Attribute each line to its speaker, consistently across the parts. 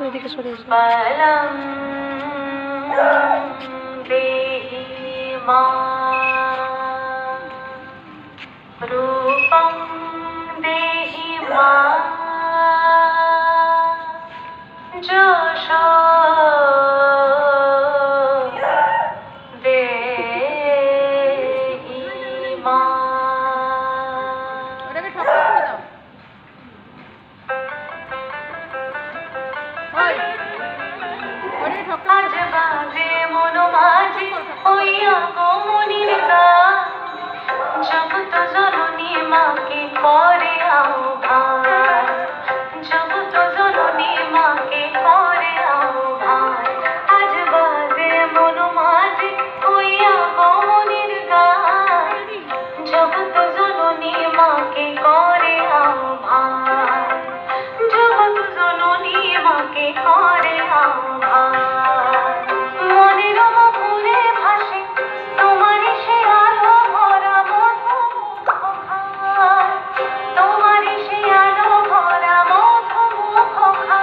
Speaker 1: ওইদিকে সরে এসো।
Speaker 2: পালং দেহি মা রূপং দেহি মা যশো দেহি মা। আজ বাজে মন মাঝে হইয়া গমনির গান, জগত জননী মাকে করে আহ্বান, জগত জননী মাকে করে আহ্বান। আজ বাজে মন মাঝে হইয়া গমনির গান, জগত জননী মাকে করে আহ্বান, জগত জননী মাকে করে আহ্বান। মনের মুখে ভাসে তোমারই সে আলো ভরা মধুমুখখান, তোমারই সে আলো ভরা মধুমুখখান।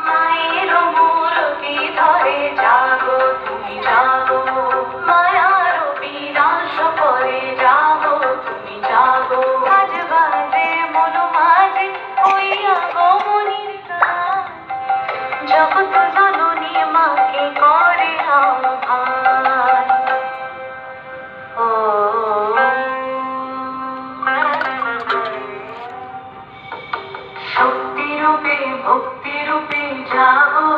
Speaker 2: মায়ের মূরতি ধরে জাগো তুমি জাগো, মায়ার বিনাশ করে জাগো তুমি জাগো। আজ বাজে মন মাঝে হইয়া গমনির গান, জগত জননী মাকে করে আহ্বান। ও শক্তি রূপে ভক্তি রূপে জাগো